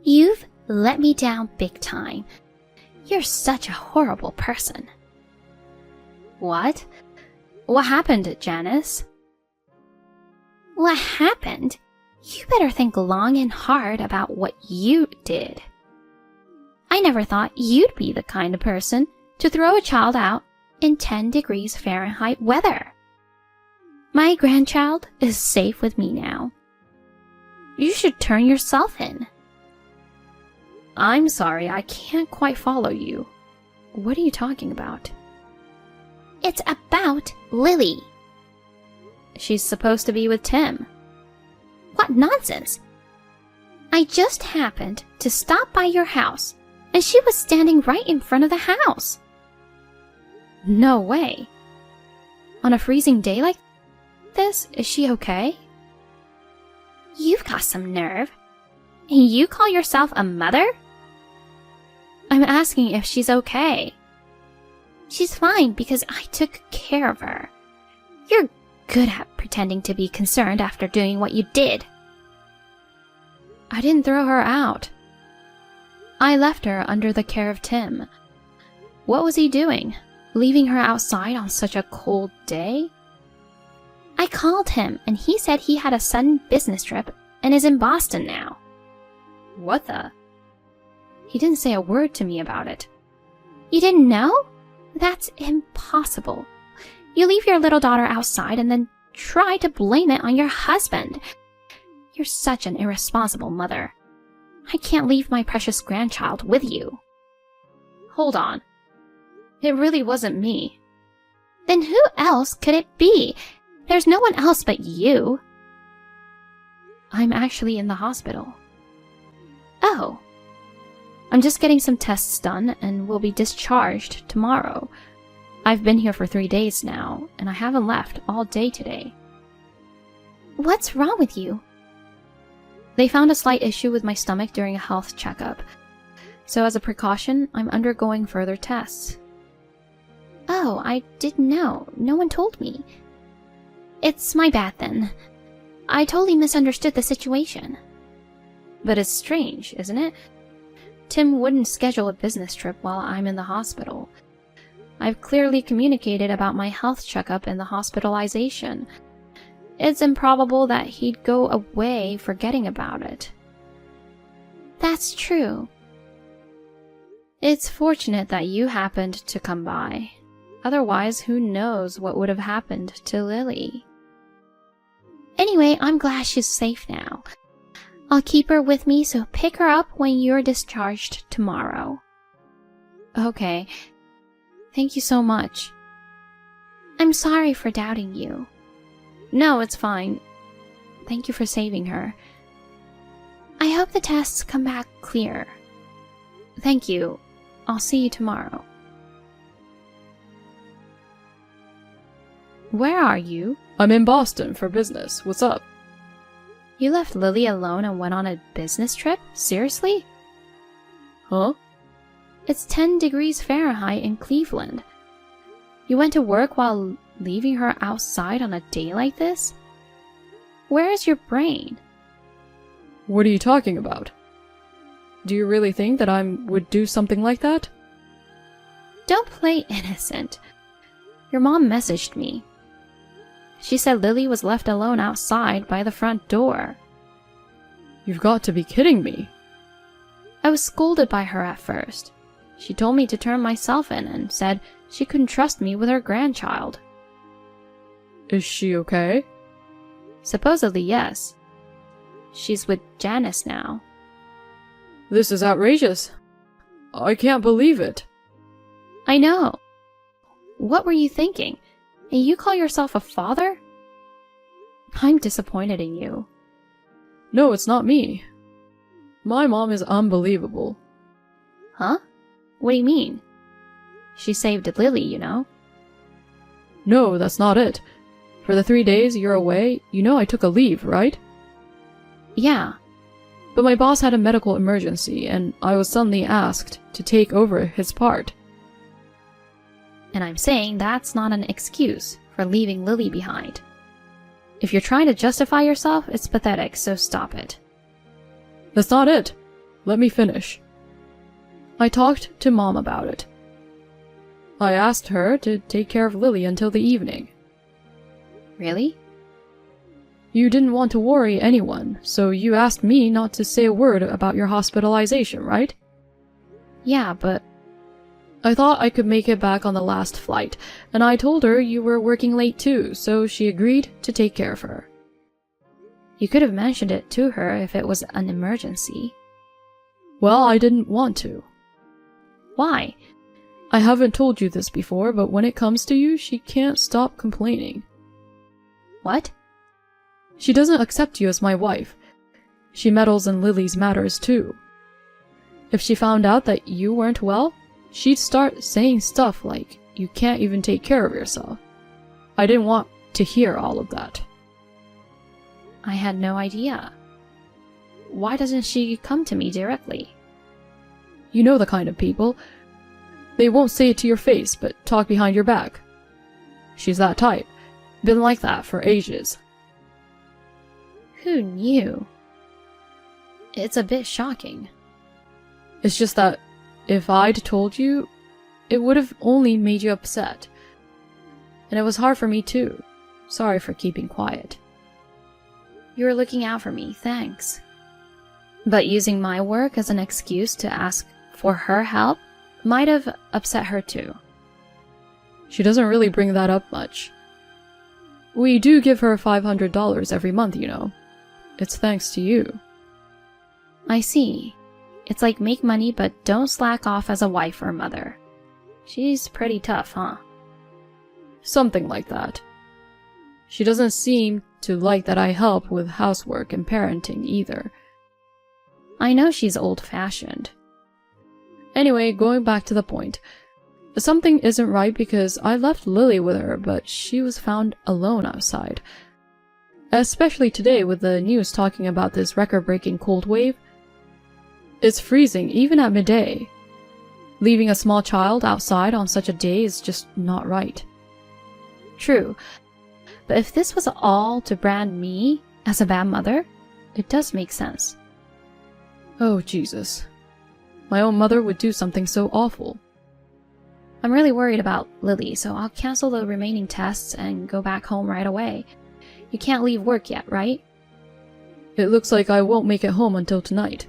You've let me down big time. You're such a horrible person. What? What happened, Janice? What happened? You better think long and hard about what you did. I never thought you'd be the kind of person to throw a child out in 10 degrees Fahrenheit weather. My grandchild is safe with me now. You should turn yourself in. I'm sorry, I can't quite follow you. What are you talking about? It's about Lily. She's supposed to be with Tim. What nonsense! I just happened to stop by your house, and she was standing right in front of the house. No way. On a freezing day like this, is she okay? You've got some nerve. And you call yourself a mother? I'm asking if she's okay. She's fine because I took care of her. You're good at pretending to be concerned after doing what you did. I didn't throw her out. I left her under the care of Tim. What was he doing? Leaving her outside on such a cold day? I called him and he said he had a sudden business trip and is in Boston now. What the? He didn't say a word to me about it. You didn't know? That's impossible. You leave your little daughter outside and then try to blame it on your husband. You're such an irresponsible mother. I can't leave my precious grandchild with you. Hold on. It really wasn't me. Then who else could it be? There's no one else but you. I'm actually in the hospital. Oh. I'm just getting some tests done and will be discharged tomorrow. I've been here for 3 days now, and I haven't left all day today. What's wrong with you? They found a slight issue with my stomach during a health checkup. So as a precaution, I'm undergoing further tests. Oh, I didn't know. No one told me. It's my bad then. I totally misunderstood the situation. But it's strange, isn't it? Tim wouldn't schedule a business trip while I'm in the hospital. I've clearly communicated about my health checkup and the hospitalization. It's improbable that he'd go away forgetting about it. That's true. It's fortunate that you happened to come by. Otherwise, who knows what would have happened to Lily. Anyway, I'm glad she's safe now. I'll keep her with me, so pick her up when you're discharged tomorrow. Okay. Thank you so much. I'm sorry for doubting you. No, it's fine. Thank you for saving her. I hope the tests come back clear. Thank you. I'll see you tomorrow. Where are you? I'm in Boston for business. What's up? You left Lily alone and went on a business trip? Seriously? Huh? It's 10 degrees Fahrenheit in Cleveland. You went to work while leaving her outside on a day like this? Where is your brain? What are you talking about? Do you really think that I would do something like that? Don't play innocent. Your mom messaged me. She said Lily was left alone outside by the front door. You've got to be kidding me. I was scolded by her at first. She told me to turn myself in and said she couldn't trust me with her grandchild. Is she okay? Supposedly, yes. She's with Janice now. This is outrageous. I can't believe it. I know. What were you thinking? And you call yourself a father? I'm disappointed in you. No, it's not me. My mom is unbelievable. Huh? What do you mean? She saved Lily, you know. No, that's not it. For the 3 days you're away, you know I took a leave, right? Yeah. But my boss had a medical emergency, and I was suddenly asked to take over his part. And I'm saying that's not an excuse for leaving Lily behind. If you're trying to justify yourself, it's pathetic, so stop it. That's not it. let me finish. I talked to Mom about it. I asked her to take care of Lily until the evening. Really? You didn't want to worry anyone, so you asked me not to say a word about your hospitalization, right? Yeah, but I thought I could make it back on the last flight, and I told her you were working late too, so she agreed to take care of her. you could have mentioned it to her if it was an emergency. Well, I didn't want to. Why? I haven't told you this before, but when it comes to you, she can't stop complaining. What? She doesn't accept you as my wife. She meddles in Lily's matters too. If she found out that you weren't well, she'd start saying stuff like, you can't even take care of yourself. I didn't want to hear all of that. I had no idea. Why doesn't she come to me directly? You know the kind of people. They won't say it to your face, but talk behind your back. She's that type. Been like that for ages. Who knew? It's a bit shocking. It's just that if I'd told you, it would have only made you upset. And it was hard for me too. Sorry for keeping quiet. You were looking out for me, thanks. But using my work as an excuse to ask for her help might have upset her too. She doesn't really bring that up much. We do give her $500 every month, you know. It's thanks to you. I see. It's like make money but don't slack off as a wife or mother. She's pretty tough, huh? Something like that. She doesn't seem to like that I help with housework and parenting either. I know she's old-fashioned. Anyway, going back to the point. Something isn't right because I left Lily with her, but she was found alone outside. Especially today with the news talking about this record-breaking cold wave. It's freezing even at midday. Leaving a small child outside on such a day is just not right. True. But if this was all to brand me as a bad mother, it does make sense. Oh, Jesus. My own mother would do something so awful. I'm really worried about Lily, so I'll cancel the remaining tests and go back home right away. You can't leave work yet, right? It looks like I won't make it home until tonight.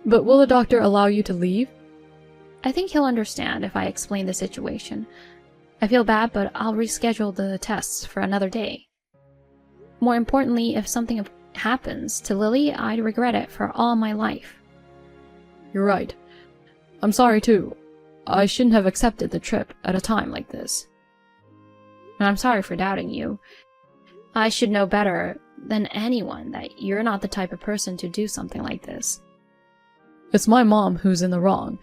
But will the doctor allow you to leave? I think he'll understand if I explain the situation. I feel bad, but I'll reschedule the tests for another day. More importantly, if something happens to Lily, I'd regret it for all my life. You're right. I'm sorry too. I shouldn't have accepted the trip at a time like this. And I'm sorry for doubting you. I should know better than anyone that you're not the type of person to do something like this. It's my mom who's in the wrong.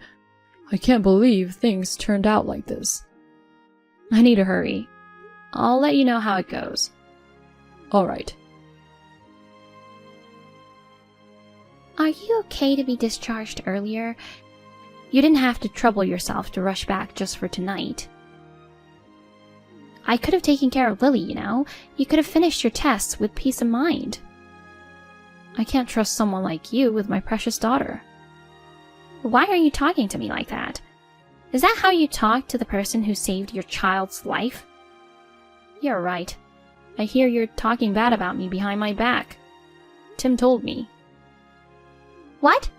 I can't believe things turned out like this. I need to hurry. I'll let you know how it goes. All right. Are you okay to be discharged earlier? You didn't have to trouble yourself to rush back just for tonight. I could have taken care of Lily, you know. You could have finished your tests with peace of mind. I can't trust someone like you with my precious daughter. Why are you talking to me like that? Is that how you talk to the person who saved your child's life? You're right. I hear you're talking bad about me behind my back. Tim told me. What?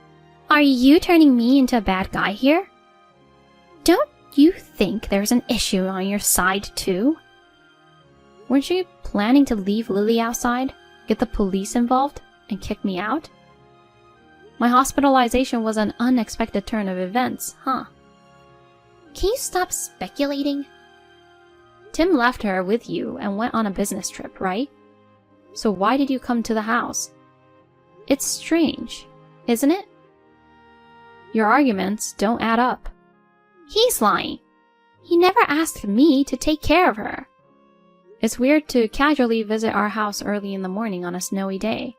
Are you turning me into a bad guy here? Don't you think there's an issue on your side too? Weren't you planning to leave Lily outside, get the police involved, and kick me out? My hospitalization was an unexpected turn of events, huh? Can you stop speculating? Tim left her with you and went on a business trip, right? So why did you come to the house? It's strange, isn't it? Your arguments don't add up. He's lying. He never asked me to take care of her. It's weird to casually visit our house early in the morning on a snowy day.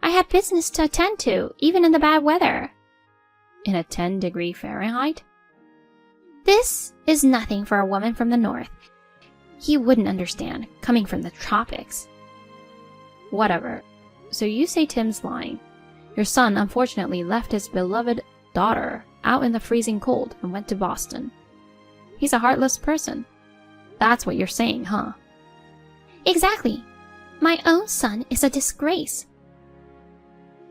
I had business to attend to, even in the bad weather. In a 10-degree Fahrenheit? This is nothing for a woman from the north. He wouldn't understand, coming from the tropics. Whatever. So you say Tim's lying. Your son unfortunately left his beloved daughter out in the freezing cold and went to Boston. He's a heartless person. That's what you're saying, huh? Exactly. My own son is a disgrace.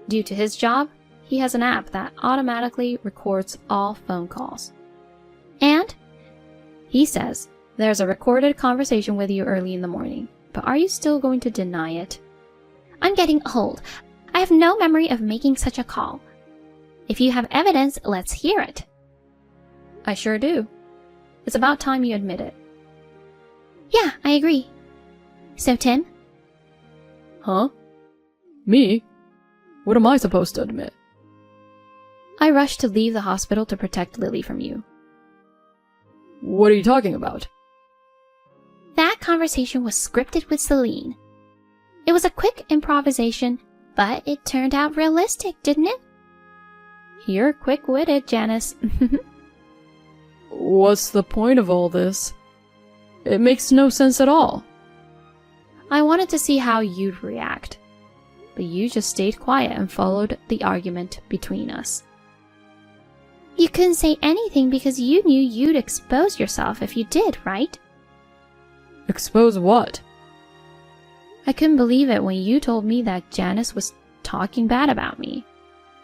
Due to his job, he has an app that automatically records all phone calls. And he says there's a recorded conversation with you early in the morning, but are you still going to deny it? I'm getting old. I have no memory of making such a call. If you have evidence, let's hear it. I sure do. It's about time you admit it. Yeah, I agree. So, Tim? Huh? Me? What am I supposed to admit? I rushed to leave the hospital to protect Lily from you. What are you talking about? That conversation was scripted with Celine. It was a quick improvisation, but it turned out realistic, didn't it? You're quick-witted, Janice. What's the point of all this? It makes no sense at all. I wanted to see how you'd react, but you just stayed quiet and followed the argument between us. You couldn't say anything because you knew you'd expose yourself if you did, right? Expose what? I couldn't believe it when you told me that Janice was talking bad about me.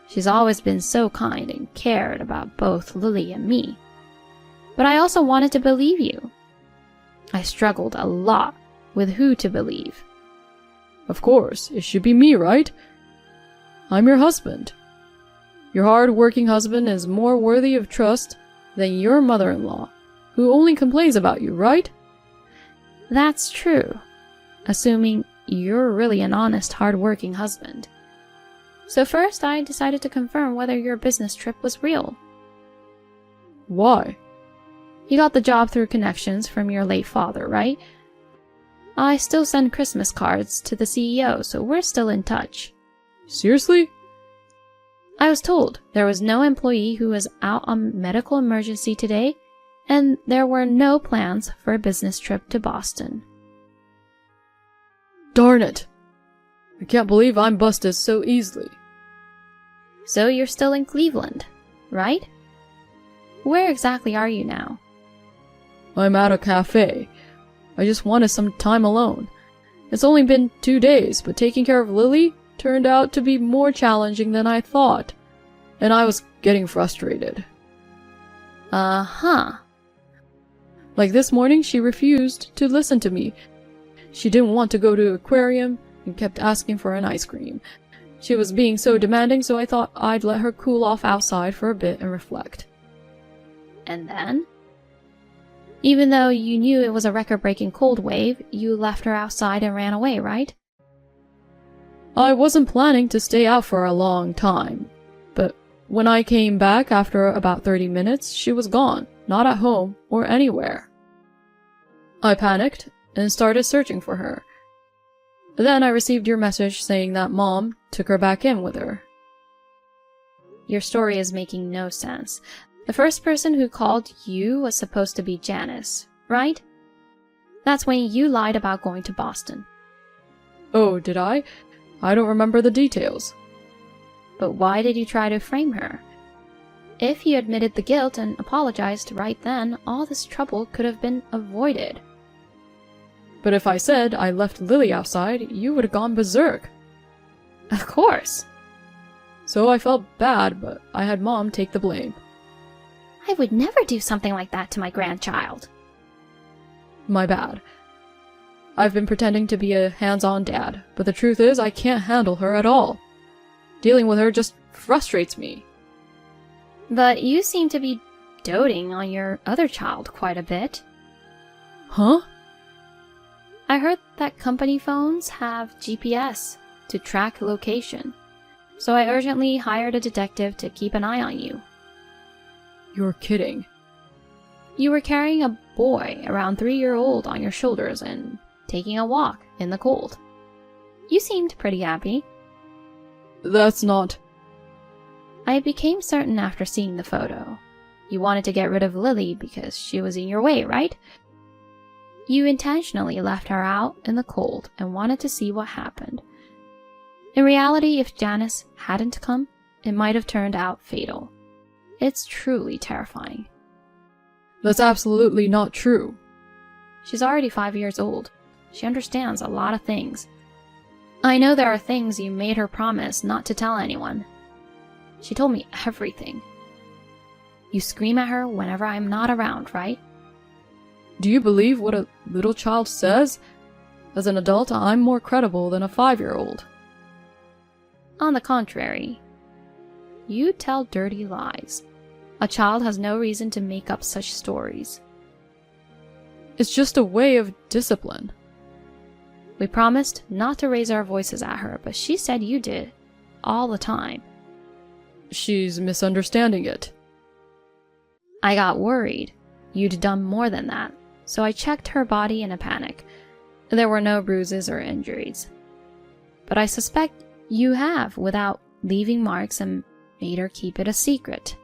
She's always been so kind and cared about both Lily and me. But I also wanted to believe you. I struggled a lot with who to believe. Of course, it should be me, right? I'm your husband. Your hard-working husband is more worthy of trust than your mother-in-law, who only complains about you, right? That's true, assuming you're really an honest, hard-working husband. So first, I decided to confirm whether your business trip was real. Why? You got the job through connections from your late father, right? I still send Christmas cards to the CEO, so we're still in touch. Seriously? I was told there was no employee who was out on medical emergency today, and there were no plans for a business trip to Boston. Darn it! I can't believe I'm busted so easily. So you're still in Cleveland, right? Where exactly are you now? I'm at a cafe. I just wanted some time alone. It's only been 2 days, but taking care of Lily turned out to be more challenging than I thought, and I was getting frustrated. Uh-huh. Like this morning, she refused to listen to me. She didn't want to go to the aquarium and kept asking for an ice cream. She was being so demanding, so I thought I'd let her cool off outside for a bit and reflect. And then? Even though you knew it was a record-breaking cold wave, you left her outside and ran away, right? I wasn't planning to stay out for a long time, but when I came back after about 30 minutes, she was gone, not at home or anywhere. I panicked and started searching for her. Then I received your message saying that Mom took her back in with her. Your story is making no sense. The first person who called you was supposed to be Janice, right? That's when you lied about going to Boston. Oh, did I? I don't remember the details. But why did you try to frame her? If you admitted the guilt and apologized right then, all this trouble could have been avoided. But if I said I left Lily outside, you would have gone berserk. Of course. So I felt bad, but I had Mom take the blame. I would never do something like that to my grandchild. My bad. I've been pretending to be a hands-on dad, but the truth is I can't handle her at all. Dealing with her just frustrates me. But you seem to be doting on your other child quite a bit. Huh? I heard that company phones have GPS to track location, so I urgently hired a detective to keep an eye on you. You're kidding. You were carrying a boy around 3-year-old on your shoulders and taking a walk in the cold. You seemed pretty happy. That's not... I became certain after seeing the photo. You wanted to get rid of Lily because she was in your way, right? You intentionally left her out in the cold and wanted to see what happened. In reality, if Janice hadn't come, it might have turned out fatal. It's truly terrifying. That's absolutely not true. She's already 5 years old. She understands a lot of things. I know there are things you made her promise not to tell anyone. She told me everything. You scream at her whenever I'm not around, right? Do you believe what a little child says? As an adult, I'm more credible than a 5-year-old. On the contrary, you tell dirty lies. A child has no reason to make up such stories. It's just a way of discipline. We promised not to raise our voices at her, but she said you did. All the time. She's misunderstanding it. I got worried. You'd done more than that, so I checked her body in a panic. There were no bruises or injuries. But I suspect you have, without leaving marks, and made her keep it a secret.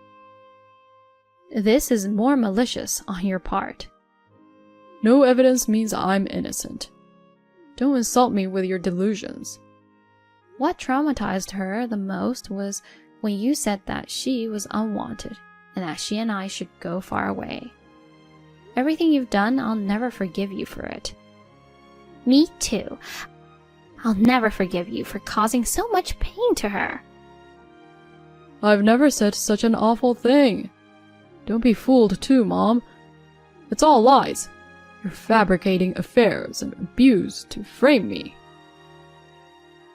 This is more malicious on your part. No evidence means I'm innocent. Don't insult me with your delusions. What traumatized her the most was when you said that she was unwanted and that she and I should go far away. Everything you've done, I'll never forgive you for it. Me too. I'll never forgive you for causing so much pain to her. I've never said such an awful thing. Don't be fooled too, Mom. It's all lies. You're fabricating affairs and abuse to frame me.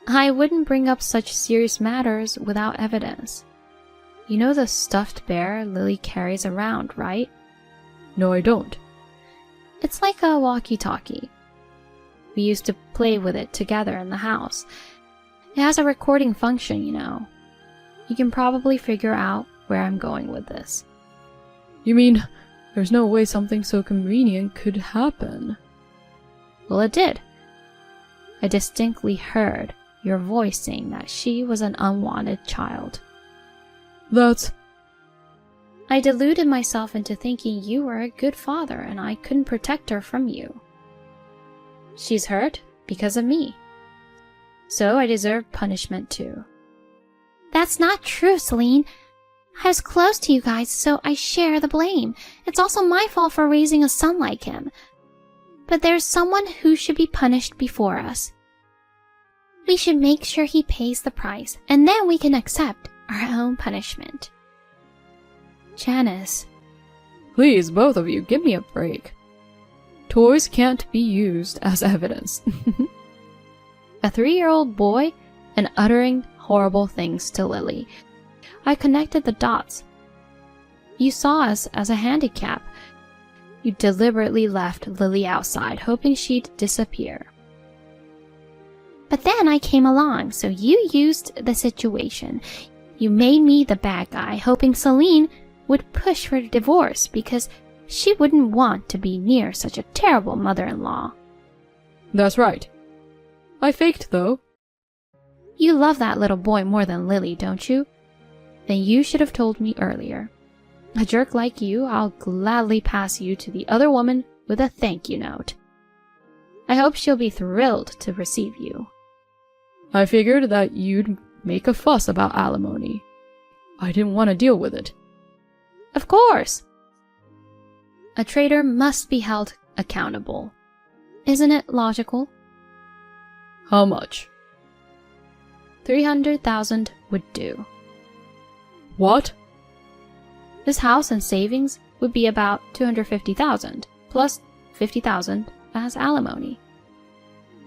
I wouldn't bring up such serious matters without evidence. You know the stuffed bear Lily carries around, right? No, I don't. It's like a walkie-talkie. We used to play with it together in the house. It has a recording function, you know. You can probably figure out where I'm going with this. You mean there's no way something so convenient could happen? Well, it did. I distinctly heard your voice saying that she was an unwanted child. That's... I deluded myself into thinking you were a good father and I couldn't protect her from you. She's hurt because of me. So I deserve punishment too. That's not true, Celine. I was close to you guys, so I share the blame. It's also my fault for raising a son like him. But there's someone who should be punished before us. We should make sure he pays the price, and then we can accept our own punishment. Janice. Please, both of you, give me a break. Toys can't be used as evidence. A 3-year-old boy and uttering horrible things to Lily. I connected the dots. You saw us as a handicap. You deliberately left Lily outside, hoping she'd disappear. But then I came along, so you used the situation. You made me the bad guy, hoping Celine would push for divorce because she wouldn't want to be near such a terrible mother-in-law. That's right. I faked, though. You love that little boy more than Lily, don't you? Then you should have told me earlier. A jerk like you, I'll gladly pass you to the other woman with a thank you note. I hope she'll be thrilled to receive you. I figured that you'd make a fuss about alimony. I didn't want to deal with it. Of course! A traitor must be held accountable. Isn't it logical? How much? 300,000 would do. What? This house and savings would be about 250,000, plus 50,000 as alimony.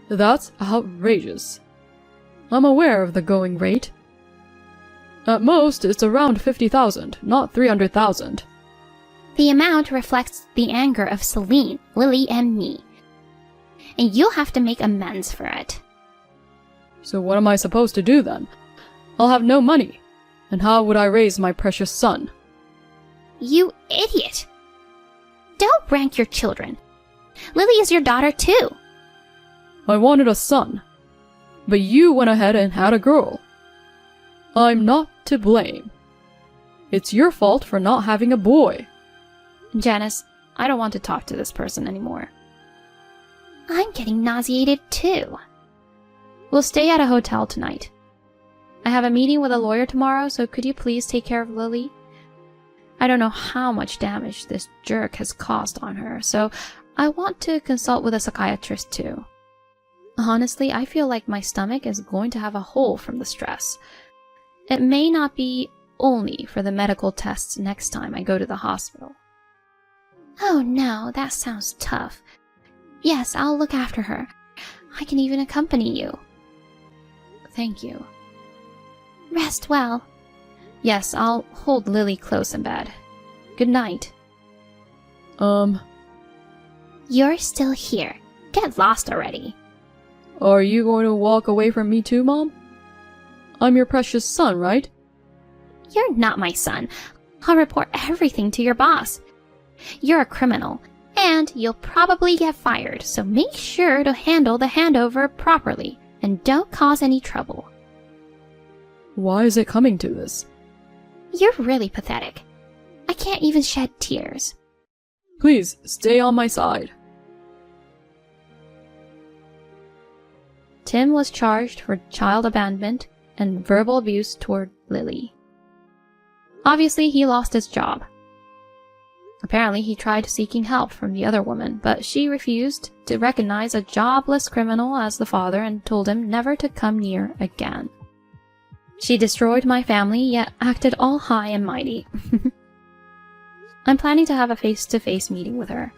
That's outrageous. I'm aware of the going rate. At most, it's around 50,000, not 300,000. The amount reflects the anger of Celine, Lily, and me. And you'll have to make amends for it. So what am I supposed to do then? I'll have no money. And how would I raise my precious son? You idiot! Don't rank your children. Lily is your daughter too. I wanted a son. But you went ahead and had a girl. I'm not to blame. It's your fault for not having a boy. Janice, I don't want to talk to this person anymore. I'm getting nauseated too. We'll stay at a hotel tonight. I have a meeting with a lawyer tomorrow, so could you please take care of Lily? I don't know how much damage this jerk has caused on her, so I want to consult with a psychiatrist too. Honestly, I feel like my stomach is going to have a hole from the stress. It may not be only for the medical tests next time I go to the hospital. Oh no, that sounds tough. Yes, I'll look after her. I can even accompany you. Thank you. Rest well. Yes, I'll hold Lily close in bed. Good night. You're still here. Get lost already. Are you going to walk away from me too, Mom? I'm your precious son, right? You're not my son. I'll report everything to your boss. You're a criminal, and you'll probably get fired, so make sure to handle the handover properly, and don't cause any trouble. Why is it coming to this? You're really pathetic. I can't even shed tears. Please, stay on my side. Tim was charged for child abandonment and verbal abuse toward Lily. Obviously, he lost his job. Apparently, he tried seeking help from the other woman, but she refused to recognize a jobless criminal as the father and told him never to come near again. She destroyed my family, yet acted all high and mighty. I'm planning to have a face-to-face meeting with her.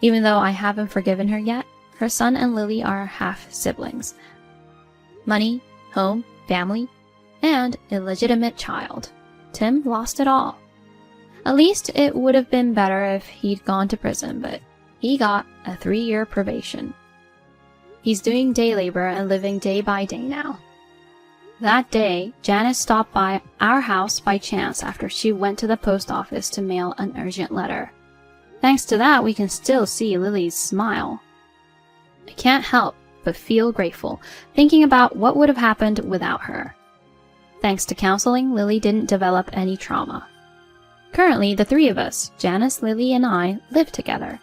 Even though I haven't forgiven her yet, her son and Lily are half-siblings. Money, home, family, and illegitimate child. Tim lost it all. At least it would have been better if he'd gone to prison, but he got a 3-year probation. He's doing day labor and living day by day now. That day, Janice stopped by our house by chance after she went to the post office to mail an urgent letter. Thanks to that, we can still see Lily's smile. I can't help but feel grateful, thinking about what would have happened without her. Thanks to counseling, Lily didn't develop any trauma. Currently, the 3 of us, Janice, Lily, and I, live together.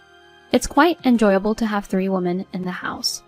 It's quite enjoyable to have 3 women in the house.